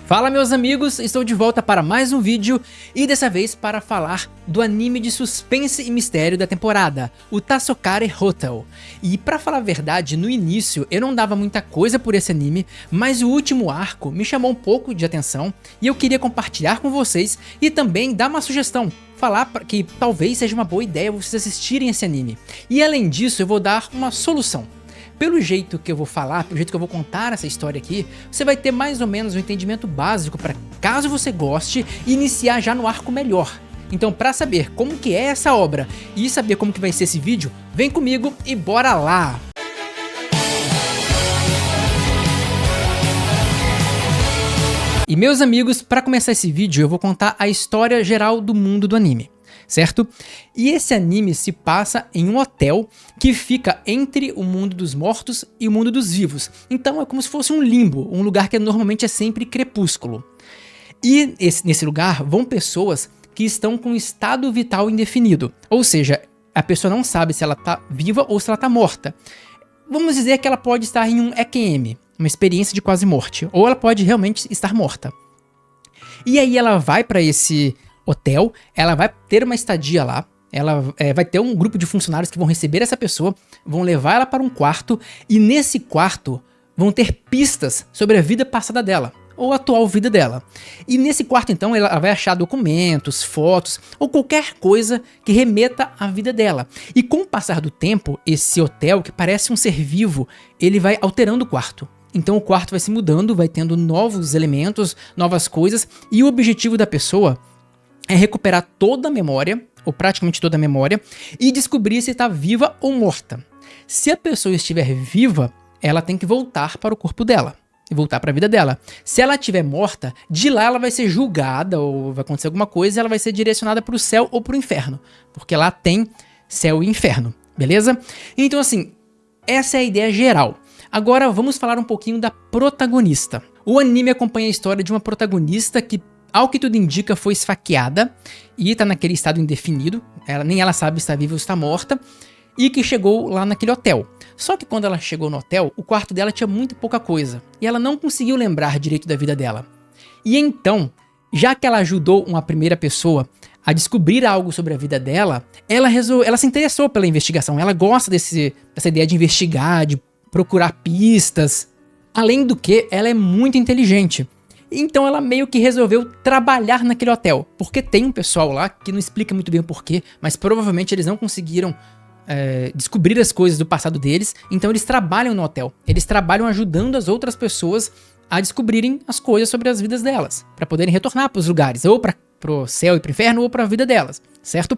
Fala meus amigos, estou de volta para mais um vídeo e dessa vez para falar do anime de suspense e mistério da temporada, o Tasokare Hotel. E pra falar a verdade, no início eu não dava muita coisa por esse anime, mas o último arco me chamou um pouco de atenção e eu queria compartilhar com vocês e também dar uma sugestão. Falar que talvez seja uma boa ideia vocês assistirem esse anime. E além disso eu vou dar uma solução. Pelo jeito que eu vou falar, pelo jeito que eu vou contar essa história aqui, você vai ter mais ou menos um entendimento básico para, caso você goste, iniciar já no arco melhor. Então, para saber como que é essa obra e saber como que vai ser esse vídeo, vem comigo e bora lá! E meus amigos, para começar esse vídeo eu vou contar a história geral do mundo do anime. Certo? E esse anime se passa em um hotel que fica entre o mundo dos mortos e o mundo dos vivos. Então é como se fosse um limbo, um lugar que normalmente é sempre crepúsculo. E nesse lugar vão pessoas que estão com estado vital indefinido. Ou seja, a pessoa não sabe se ela está viva ou se ela está morta. Vamos dizer que ela pode estar em um EQM, uma experiência de quase morte. Ou ela pode realmente estar morta. E aí ela vai para esse hotel, ela vai ter uma estadia lá, ela vai ter um grupo de funcionários que vão receber essa pessoa, vão levar ela para um quarto e nesse quarto vão ter pistas sobre a vida passada dela, ou a atual vida dela. E nesse quarto então ela vai achar documentos, fotos ou qualquer coisa que remeta à vida dela. E com o passar do tempo, esse hotel que parece um ser vivo, ele vai alterando o quarto. Então o quarto vai se mudando, vai tendo novos elementos, novas coisas e o objetivo da pessoa é recuperar toda a memória, ou praticamente toda a memória, e descobrir se está viva ou morta. Se a pessoa estiver viva, ela tem que voltar para o corpo dela, e voltar para a vida dela. Se ela estiver morta, de lá ela vai ser julgada, ou vai acontecer alguma coisa, e ela vai ser direcionada para o céu ou para o inferno, porque lá tem céu e inferno, beleza? Então assim, essa é a ideia geral. Agora vamos falar um pouquinho da protagonista. O anime acompanha a história de uma protagonista que, ao que tudo indica, foi esfaqueada e tá naquele estado indefinido, nem ela sabe se está viva ou está morta, e que chegou lá naquele hotel. Só que quando ela chegou no hotel, o quarto dela tinha muito pouca coisa, e ela não conseguiu lembrar direito da vida dela. E então, já que ela ajudou uma primeira pessoa a descobrir algo sobre a vida dela, ela se interessou pela investigação, ela gosta dessa ideia de investigar, de procurar pistas. Além do que, ela é muito inteligente. Então ela meio que resolveu trabalhar naquele hotel, porque tem um pessoal lá que não explica muito bem o porquê, mas provavelmente eles não conseguiram descobrir as coisas do passado deles, então eles trabalham no hotel, eles trabalham ajudando as outras pessoas a descobrirem as coisas sobre as vidas delas, para poderem retornar para os lugares, ou para o céu e para o inferno, ou para a vida delas, certo?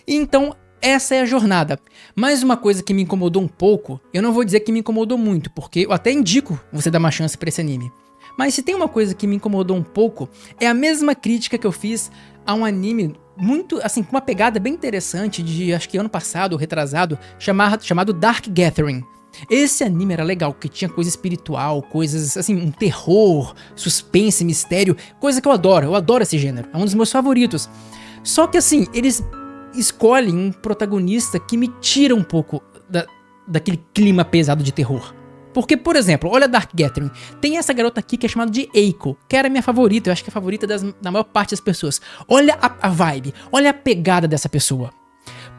Então essa é a jornada. Mais uma coisa que me incomodou um pouco, eu não vou dizer que me incomodou muito, porque eu até indico você dar uma chance para esse anime. Mas se tem uma coisa que me incomodou um pouco, é a mesma crítica que eu fiz a um anime muito, assim, com uma pegada bem interessante de, acho que ano passado ou retrasado, chamado Dark Gathering. Esse anime era legal, porque tinha coisa espiritual, coisas, assim, um terror, suspense, mistério, coisa que eu adoro esse gênero, é um dos meus favoritos. Só que assim, eles escolhem um protagonista que me tira um pouco daquele clima pesado de terror. Porque, por exemplo, olha Dark Gathering, tem essa garota aqui que é chamada de Eiko, que era minha favorita, eu acho que é a favorita da maior parte das pessoas. Olha a vibe, olha a pegada dessa pessoa.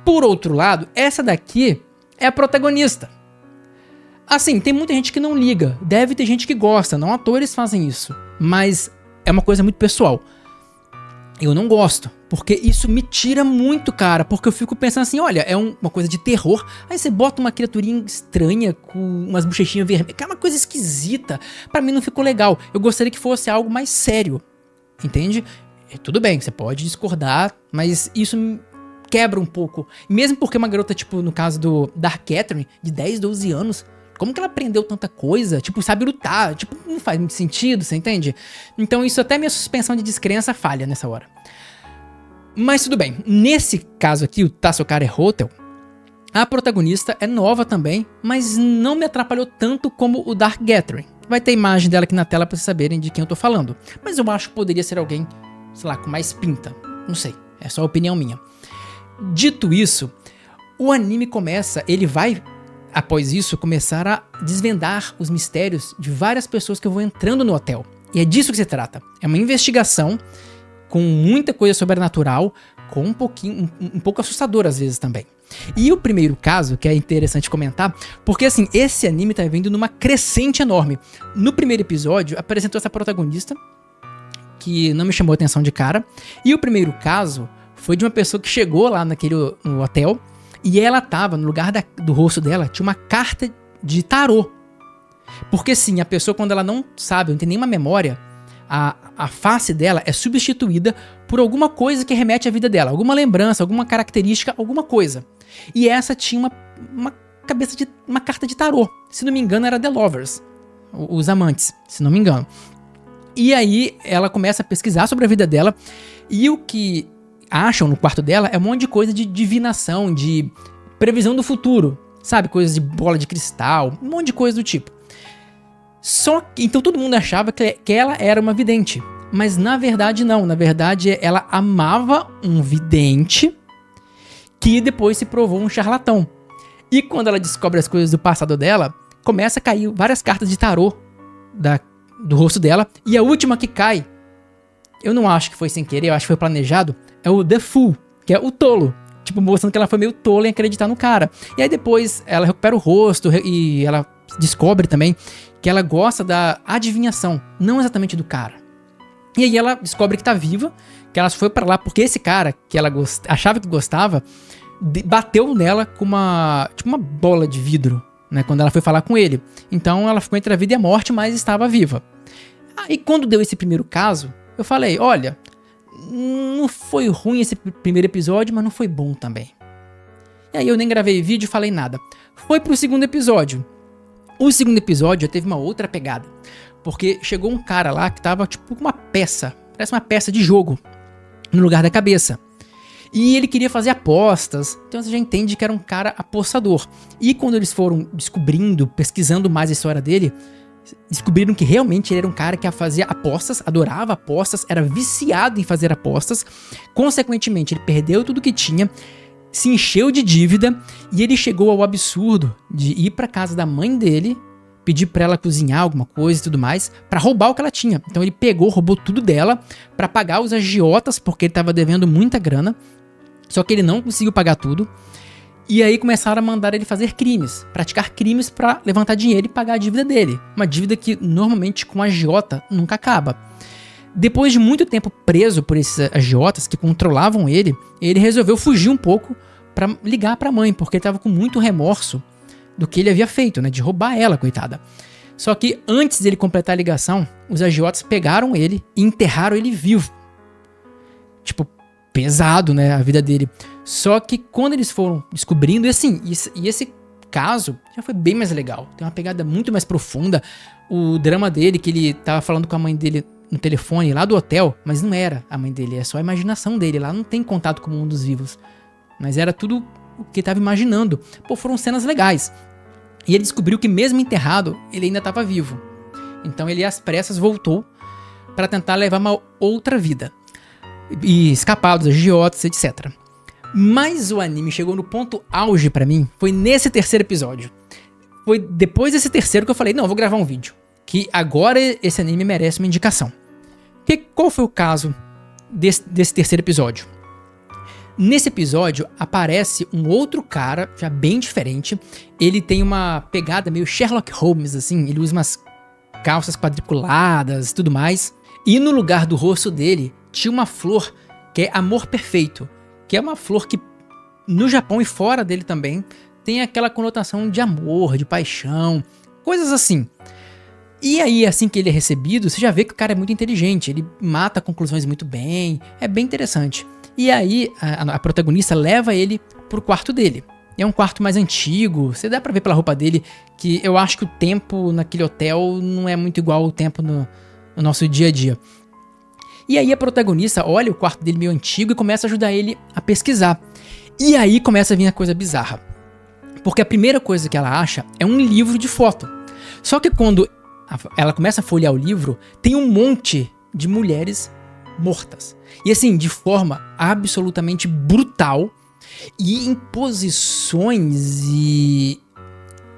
Por outro lado, essa daqui é a protagonista. Assim, tem muita gente que não liga, deve ter gente que gosta, não à toa eles fazem isso, mas é uma coisa muito pessoal. Eu não gosto, porque isso me tira muito, cara, porque eu fico pensando assim, olha, é uma coisa de terror, aí você bota uma criaturinha estranha com umas bochechinhas vermelhas, que é uma coisa esquisita, pra mim não ficou legal, eu gostaria que fosse algo mais sério, entende? Tudo bem, você pode discordar, mas isso me quebra um pouco, mesmo porque uma garota, tipo, no caso do Dark Gathering, de 10, 12 anos, como que ela aprendeu tanta coisa? Tipo, sabe lutar. Tipo, não faz muito sentido, você entende? Então isso até minha suspensão de descrença falha nessa hora. Mas tudo bem. Nesse caso aqui, o Tasokare Hotel, a protagonista é nova também, mas não me atrapalhou tanto como o Dark Gathering. Vai ter imagem dela aqui na tela pra vocês saberem de quem eu tô falando. Mas eu acho que poderia ser alguém, sei lá, com mais pinta. Não sei, é só opinião minha. Dito isso, o anime começa, ele vai após isso, começar a desvendar os mistérios de várias pessoas que vão entrando no hotel. E é disso que se trata. É uma investigação com muita coisa sobrenatural, com um pouco assustador às vezes também. E o primeiro caso, que é interessante comentar, porque assim, esse anime tá vindo numa crescente enorme. No primeiro episódio, apresentou essa protagonista, que não me chamou a atenção de cara. E o primeiro caso foi de uma pessoa que chegou lá no hotel, e ela tava, no lugar do rosto dela, tinha uma carta de tarô. Porque sim, a pessoa quando ela não sabe, não tem nenhuma memória, a face dela é substituída por alguma coisa que remete à vida dela. Alguma lembrança, alguma característica, alguma coisa. E essa tinha uma carta de tarô. Se não me engano, era The Lovers. Os amantes, se não me engano. E aí ela começa a pesquisar sobre a vida dela. E o que acham no quarto dela é um monte de coisa de divinação, de previsão do futuro. Sabe? Coisas de bola de cristal, um monte de coisa do tipo. Só que, então todo mundo achava que ela era uma vidente. Mas na verdade não. Na verdade ela amava um vidente que depois se provou um charlatão. E quando ela descobre as coisas do passado dela, começa a cair várias cartas de tarô do rosto dela. E a última que cai, eu não acho que foi sem querer, eu acho que foi planejado, é o The Fool, que é o tolo. Tipo, mostrando que ela foi meio tola em acreditar no cara. E aí depois ela recupera o rosto e ela descobre também que ela gosta da adivinhação, não exatamente do cara. E aí ela descobre que tá viva, que ela foi pra lá porque esse cara que ela achava que gostava bateu nela com uma bola de vidro, né, quando ela foi falar com ele. Então ela ficou entre a vida e a morte, mas estava viva. E quando deu esse primeiro caso, eu falei, olha, não foi ruim esse primeiro episódio, mas não foi bom também. E aí eu nem gravei vídeo e falei nada. Foi pro segundo episódio. O segundo episódio já teve uma outra pegada. Porque chegou um cara lá que tava tipo com uma peça, parece uma peça de jogo, no lugar da cabeça. E ele queria fazer apostas, então você já entende que era um cara apostador. E quando eles foram descobrindo, pesquisando mais a história dele, descobriram que realmente ele era um cara que fazia apostas, adorava apostas, era viciado em fazer apostas. Consequentemente, ele perdeu tudo que tinha, se encheu de dívida e ele chegou ao absurdo de ir pra casa da mãe dele, pedir pra ela cozinhar alguma coisa e tudo mais, pra roubar o que ela tinha. Então ele roubou tudo dela pra pagar os agiotas, porque ele tava devendo muita grana, só que ele não conseguiu pagar tudo. E aí começaram a mandar ele fazer crimes, praticar crimes pra levantar dinheiro e pagar a dívida dele. Uma dívida que normalmente com agiota nunca acaba. Depois de muito tempo preso por esses agiotas que controlavam ele, ele resolveu fugir um pouco pra ligar pra mãe, porque ele tava com muito remorso do que ele havia feito, né, de roubar ela, coitada. Só que antes dele completar a ligação, os agiotas pegaram ele e enterraram ele vivo. Tipo, pesado, né, a vida dele. Só que quando eles foram descobrindo, e assim, esse caso já foi bem mais legal. Tem uma pegada muito mais profunda. O drama dele, que ele tava falando com a mãe dele no telefone lá do hotel, mas não era a mãe dele, é só a imaginação dele. Lá não tem contato com o mundo dos vivos. Mas era tudo o que ele tava imaginando. Pô, foram cenas legais. E ele descobriu que mesmo enterrado, ele ainda estava vivo. Então ele às pressas voltou para tentar levar uma outra vida. E escapar dos agiotas, etc. Mas o anime chegou no ponto auge pra mim, foi nesse terceiro episódio. Foi depois desse terceiro que eu falei, não, eu vou gravar um vídeo. Que agora esse anime merece uma indicação. Qual foi o caso desse terceiro episódio? Nesse episódio aparece um outro cara, já bem diferente. Ele tem uma pegada meio Sherlock Holmes, assim. Ele usa umas calças quadriculadas e tudo mais. E no lugar do rosto dele tinha uma flor que é amor perfeito. Que é uma flor que no Japão e fora dele também tem aquela conotação de amor, de paixão, coisas assim. E aí, assim que ele é recebido, você já vê que o cara é muito inteligente. Ele mata conclusões muito bem, é bem interessante. E aí, a protagonista leva ele pro quarto dele. É um quarto mais antigo, você dá pra ver pela roupa dele que eu acho que o tempo naquele hotel não é muito igual ao tempo no nosso dia a dia. E aí a protagonista olha o quarto dele meio antigo e começa a ajudar ele a pesquisar. E aí começa a vir a coisa bizarra. Porque a primeira coisa que ela acha é um livro de foto. Só que quando ela começa a folhear o livro, tem um monte de mulheres mortas. E assim, de forma absolutamente brutal e em posições e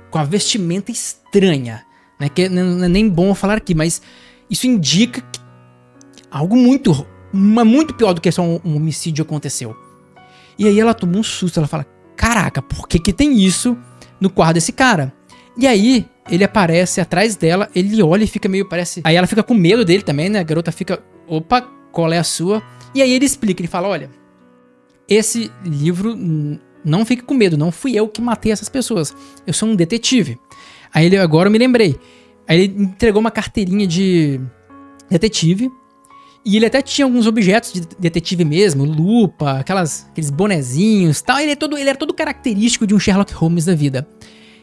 com a vestimenta estranha, né? Que não é nem bom falar aqui, mas Isso indica que algo muito pior do que só um homicídio aconteceu. E aí ela toma um susto, ela fala, caraca, por que tem isso no quarto desse cara? E aí ele aparece atrás dela, ele olha e fica meio, parece... Aí ela fica com medo dele também, né? A garota fica, opa, qual é a sua? E aí ele explica, ele fala, olha, esse livro, não fique com medo, não fui eu que matei essas pessoas, eu sou um detetive. Aí ele, agora eu me lembrei, aí ele entregou uma carteirinha de detetive, e ele até tinha alguns objetos de detetive mesmo, lupa, aqueles bonezinhos, tal. Ele era todo característico de um Sherlock Holmes da vida.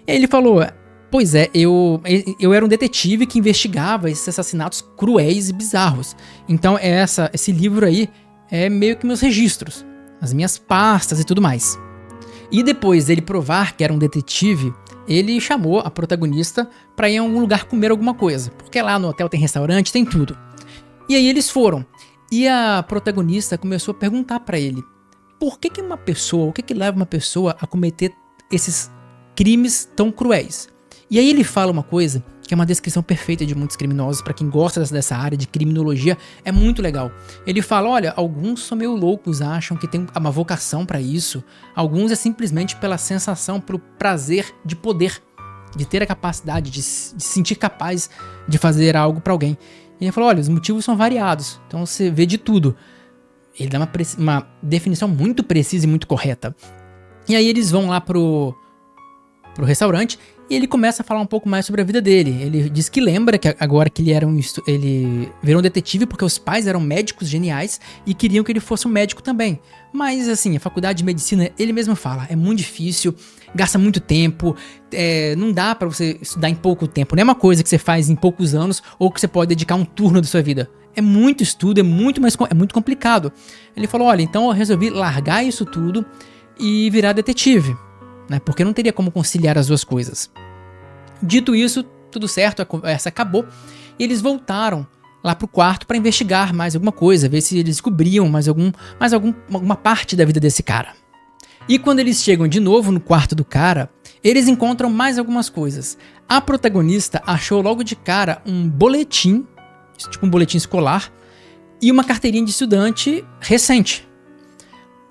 E aí ele falou, pois é, eu era um detetive que investigava esses assassinatos cruéis e bizarros. Então esse livro aí é meio que meus registros, as minhas pastas e tudo mais. E depois dele provar que era um detetive, ele chamou a protagonista pra ir em algum lugar comer alguma coisa. Porque lá no hotel tem restaurante, tem tudo. E aí eles foram. E a protagonista começou a perguntar pra ele, por que uma pessoa, o que leva uma pessoa a cometer esses crimes tão cruéis? E aí ele fala uma coisa que é uma descrição perfeita de muitos criminosos, pra quem gosta dessa área de criminologia, é muito legal. Ele fala, olha, alguns são meio loucos, acham que tem uma vocação pra isso, alguns é simplesmente pela sensação, pelo prazer de poder, de ter a capacidade, de se sentir capaz de fazer algo pra alguém. E ele falou, olha, os motivos são variados, então você vê de tudo. Ele dá uma definição muito precisa e muito correta. E aí eles vão lá pro restaurante e ele começa a falar um pouco mais sobre a vida dele. Ele diz que lembra que agora que ele virou um detetive porque os pais eram médicos geniais e queriam que ele fosse um médico também. Mas assim, a faculdade de medicina, ele mesmo fala, é muito difícil, gasta muito tempo, não dá pra você estudar em pouco tempo. Não é uma coisa que você faz em poucos anos ou que você pode dedicar um turno da sua vida. É muito estudo, é muito complicado. Ele falou, olha, então eu resolvi largar isso tudo e virar detetive, né? Porque não teria como conciliar as duas coisas. Dito isso, tudo certo, a conversa acabou e eles voltaram lá pro quarto pra investigar mais alguma coisa, ver se eles descobriam alguma parte da vida desse cara. E quando eles chegam de novo no quarto do cara, eles encontram mais algumas coisas. A protagonista achou logo de cara um boletim, tipo um boletim escolar, e uma carteirinha de estudante recente,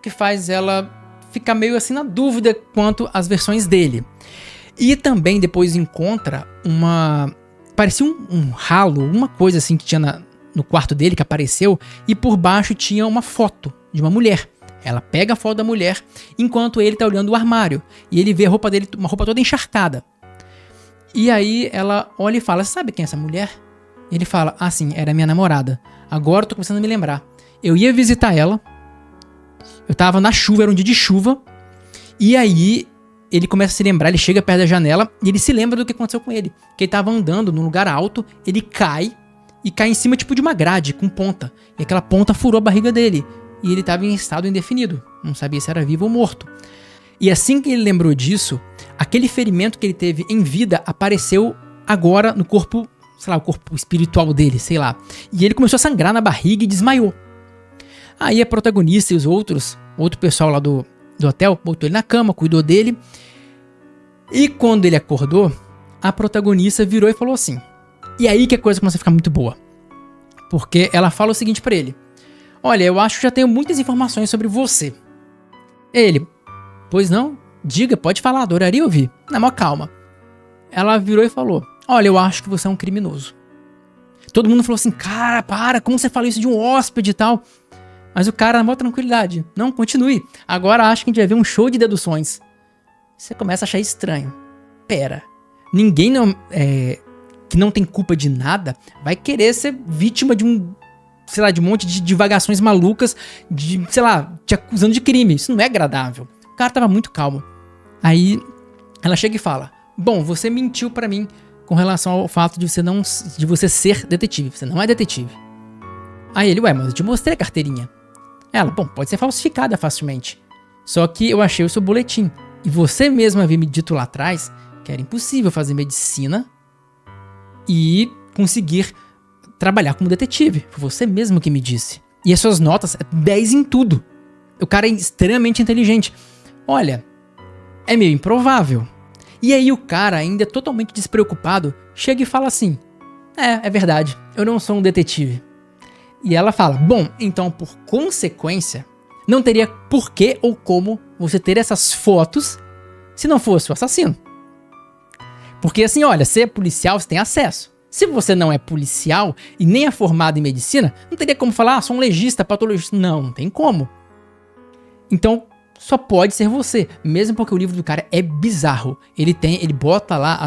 que faz ela ficar meio assim na dúvida quanto às versões dele. E também depois encontra parecia um ralo, uma coisa assim que tinha no quarto dele que apareceu, e por baixo tinha uma foto de uma mulher. Ela pega a foto da mulher enquanto ele tá olhando o armário, e ele vê a roupa dele, uma roupa toda encharcada. E aí ela olha e fala, sabe quem é essa mulher? E ele fala, ah sim, era minha namorada. Agora eu tô começando a me lembrar. Eu ia visitar ela, eu tava na chuva, era um dia de chuva, e aí ele começa a se lembrar, ele chega perto da janela e ele se lembra do que aconteceu com ele. Que ele tava andando num lugar alto, ele cai em cima tipo de uma grade com ponta. E aquela ponta furou a barriga dele. E ele tava em estado indefinido, não sabia se era vivo ou morto. E assim que ele lembrou disso, aquele ferimento que ele teve em vida apareceu agora no corpo, sei lá, o corpo espiritual dele, sei lá. E ele começou a sangrar na barriga e desmaiou. Aí a protagonista e outro pessoal lá do hotel botou ele na cama, cuidou dele. E quando ele acordou, a protagonista virou e falou assim. E aí que a coisa começa a ficar muito boa. Porque ela fala o seguinte pra ele. Olha, eu acho que já tenho muitas informações sobre você. Ele, pois não? Diga, pode falar, adoraria ouvir. Na maior calma. Ela virou e falou, olha, eu acho que você é um criminoso. Todo mundo falou assim, cara, para, como você fala isso de um hóspede e tal? Mas o cara, na maior tranquilidade, não, continue. Agora acho que a gente vai ver um show de deduções. Você começa a achar estranho. Pera, ninguém que não tem culpa de nada vai querer ser vítima de um monte de divagações malucas, te acusando de crime. Isso não é agradável. O cara tava muito calmo. Aí ela chega e fala, bom, você mentiu pra mim com relação ao fato de você ser detetive. Você não é detetive. Aí ele, ué, mas eu te mostrei a carteirinha. Ela, bom, pode ser falsificada facilmente. Só que eu achei o seu boletim. E você mesmo havia me dito lá atrás que era impossível fazer medicina e conseguir trabalhar como detetive. Foi você mesmo que me disse. E as suas notas, 10 em tudo. O cara é extremamente inteligente. Olha, é meio improvável. E aí o cara, ainda totalmente despreocupado, chega e fala assim, É verdade, eu não sou um detetive. E ela fala, bom, então por consequência, não teria porquê ou como você ter essas fotos se não fosse o assassino. Porque assim, olha, você é policial, você tem acesso. Se você não é policial e nem é formado em medicina, não teria como falar, sou um legista, patologista. Não tem como. Então, só pode ser você. Mesmo porque o livro do cara é bizarro. Ele bota lá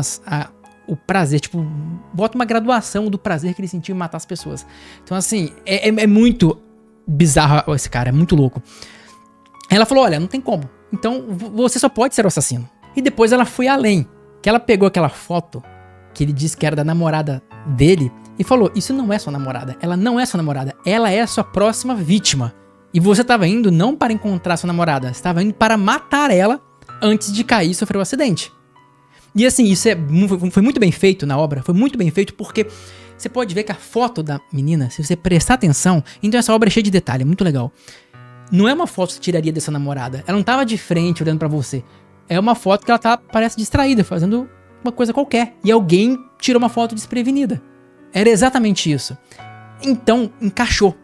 o prazer, tipo, bota uma graduação do prazer que ele sentiu em matar as pessoas. Então, assim, é muito bizarro esse cara, é muito louco. Ela falou, olha, não tem como. Então, você só pode ser o assassino. E depois ela foi além. Que ela pegou aquela foto que ele disse que era da namorada dele e falou, isso não é sua namorada, ela não é sua namorada, ela é a sua próxima vítima. E você estava indo não para encontrar sua namorada, você estava indo para matar ela antes de cair e sofrer um acidente. E assim, isso foi muito bem feito na obra, foi muito bem feito porque você pode ver que a foto da menina, se você prestar atenção, então essa obra é cheia de detalhe, é muito legal. Não é uma foto que você tiraria dessa namorada, ela não estava de frente olhando para você. É uma foto que ela parece distraída, fazendo uma coisa qualquer. E alguém tirou uma foto desprevenida. Era exatamente isso. Então, encaixou.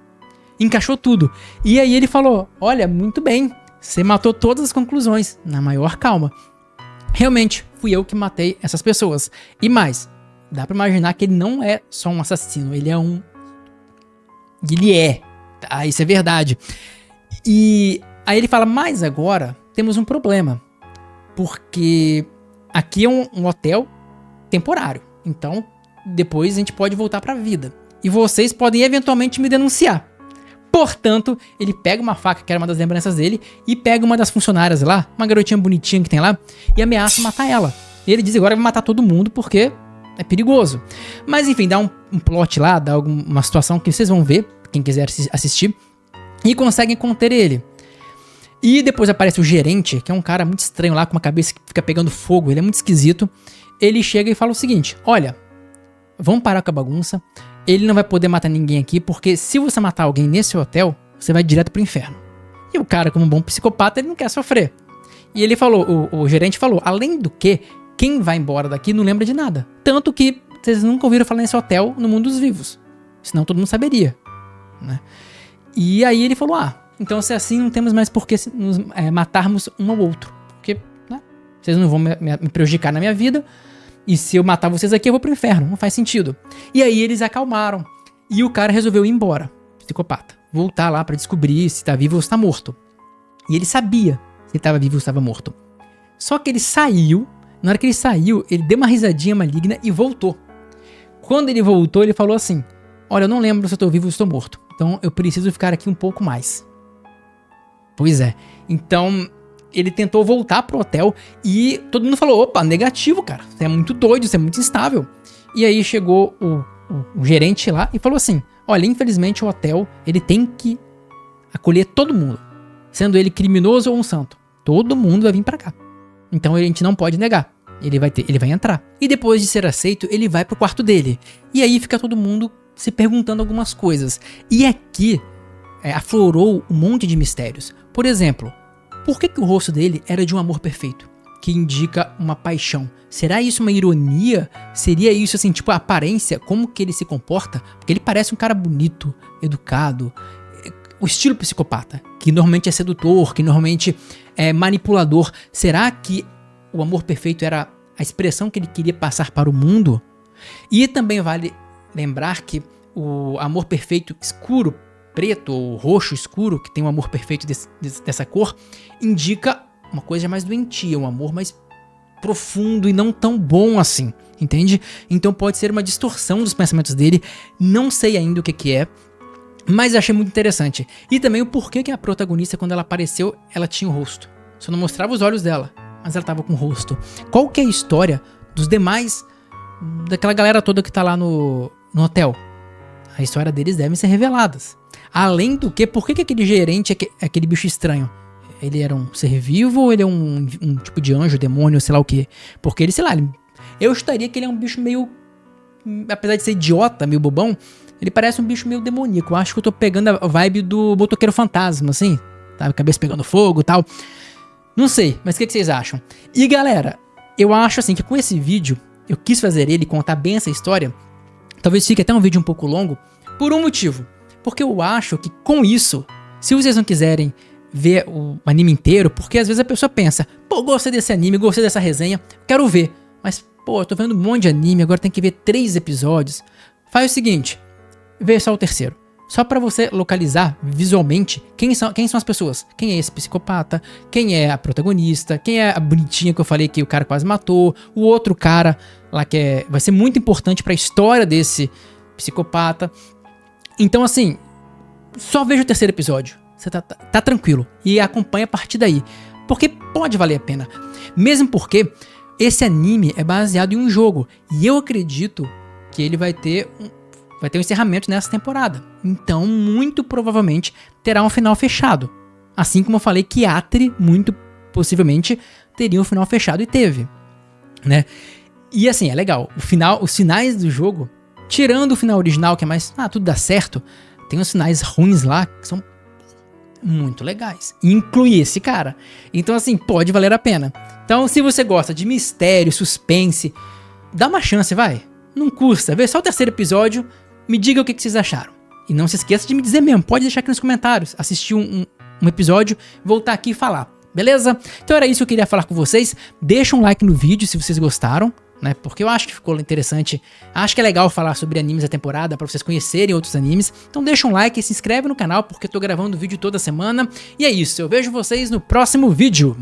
Encaixou tudo. E aí ele falou, olha, muito bem, você matou todas as conclusões, na maior calma. Realmente, fui eu que matei essas pessoas. E mais, dá pra imaginar que ele não é só um assassino, ele é um... Ele é, tá? Isso é verdade. E aí ele fala, mas agora temos um problema. Porque aqui é um hotel temporário. Então, depois a gente pode voltar pra vida. E vocês podem eventualmente me denunciar. Portanto, ele pega uma faca, que era uma das lembranças dele, e pega uma das funcionárias lá, uma garotinha bonitinha que tem lá, e ameaça matar ela. E ele diz agora vai matar todo mundo porque é perigoso. Mas enfim, dá um plot lá, dá uma situação que vocês vão ver, quem quiser assistir, e conseguem conter ele. E depois aparece o gerente, que é um cara muito estranho lá, com uma cabeça que fica pegando fogo, ele é muito esquisito. Ele chega e fala o seguinte, olha, vamos parar com a bagunça, ele não vai poder matar ninguém aqui, porque se você matar alguém nesse hotel, você vai direto pro inferno. E o cara, como um bom psicopata, ele não quer sofrer. E ele falou, o gerente falou, além do que, quem vai embora daqui não lembra de nada. Tanto que vocês nunca ouviram falar nesse hotel no mundo dos vivos. Senão todo mundo saberia, né? E aí ele falou, então se assim não temos mais por que nos matarmos um ao outro. Porque, né, vocês não vão me prejudicar na minha vida. E se eu matar vocês aqui, eu vou pro inferno. Não faz sentido. E aí eles acalmaram. E o cara resolveu ir embora. Psicopata. Voltar lá pra descobrir se tá vivo ou se tá morto. E ele sabia se ele tava vivo ou se tava morto. Só que ele saiu. Na hora que ele saiu, ele deu uma risadinha maligna e voltou. Quando ele voltou, ele falou assim, olha, eu não lembro se eu tô vivo ou se tô morto. Então eu preciso ficar aqui um pouco mais. Pois é. Então ele tentou voltar pro hotel e todo mundo falou, opa, negativo, cara. Você é muito doido, você é muito instável. E aí chegou o gerente lá e falou assim, olha, infelizmente o hotel, ele tem que acolher todo mundo. Sendo ele criminoso ou um santo. Todo mundo vai vir pra cá. Então a gente não pode negar. Ele vai entrar. E depois de ser aceito, ele vai pro quarto dele. E aí fica todo mundo se perguntando algumas coisas. E aqui aflorou um monte de mistérios. Por exemplo, por que o rosto dele era de um amor perfeito? Que indica uma paixão. Será isso uma ironia? Seria isso assim, tipo a aparência, como que ele se comporta? Porque ele parece um cara bonito, educado. O estilo psicopata, que normalmente é sedutor, que normalmente é manipulador. Será que o amor perfeito era a expressão que ele queria passar para o mundo? E também vale lembrar que o amor perfeito escuro, preto ou roxo escuro, que tem um amor perfeito dessa cor, indica uma coisa mais doentia, um amor mais profundo e não tão bom assim, entende? Então pode ser uma distorção dos pensamentos dele, não sei ainda o que é, mas achei muito interessante. E também o porquê que a protagonista, quando ela apareceu, ela tinha o rosto. Só não mostrava os olhos dela, mas ela tava com o rosto. Qual que é a história dos demais, daquela galera toda que tá lá no hotel? A história deles devem ser reveladas. Além do que, por que aquele gerente é aquele bicho estranho? Ele era um ser vivo ou ele é um tipo de anjo, demônio, sei lá o que? Porque ele, sei lá, eu estaria que ele é um bicho meio, apesar de ser idiota, meio bobão, ele parece um bicho meio demoníaco. Eu acho que eu tô pegando a vibe do motoqueiro fantasma, assim, tá? Cabeça pegando fogo e tal. Não sei, mas o que vocês acham? E galera, eu acho assim que com esse vídeo, eu quis fazer ele, contar bem essa história, talvez fique até um vídeo um pouco longo, por um motivo. Porque eu acho que com isso, se vocês não quiserem ver o anime inteiro, porque às vezes a pessoa pensa, pô, gostei desse anime, gostei dessa resenha, quero ver. Mas, pô, eu tô vendo um monte de anime, agora tem que ver 3 episódios. Faz o seguinte, vê só o terceiro. Só pra você localizar visualmente quem são as pessoas. Quem é esse psicopata, quem é a protagonista, quem é a bonitinha que eu falei que o cara quase matou, o outro cara lá que vai ser muito importante pra história desse psicopata. Então assim, só veja o terceiro episódio. Você tá tranquilo e acompanha a partir daí. Porque pode valer a pena. Mesmo porque esse anime é baseado em um jogo. E eu acredito que ele vai ter um encerramento nessa temporada. Então, muito provavelmente, terá um final fechado. Assim como eu falei que Atri, muito possivelmente, teria um final fechado e teve. Né? E assim, é legal. Os finais do jogo, tirando o final original, que é mais, tudo dá certo, tem uns finais ruins lá que são muito legais. Inclui esse cara. Então, assim, pode valer a pena. Então, se você gosta de mistério, suspense, dá uma chance, vai. Não custa. Vê só o terceiro episódio, me diga o que vocês acharam. E não se esqueça de me dizer mesmo, pode deixar aqui nos comentários. Assistir um episódio, voltar aqui e falar. Beleza? Então era isso que eu queria falar com vocês. Deixa um like no vídeo se vocês gostaram, né? Porque eu acho que ficou interessante. Acho que é legal falar sobre animes da temporada para vocês conhecerem outros animes. Então deixa um like e se inscreve no canal porque eu tô gravando vídeo toda semana. E é isso, eu vejo vocês no próximo vídeo.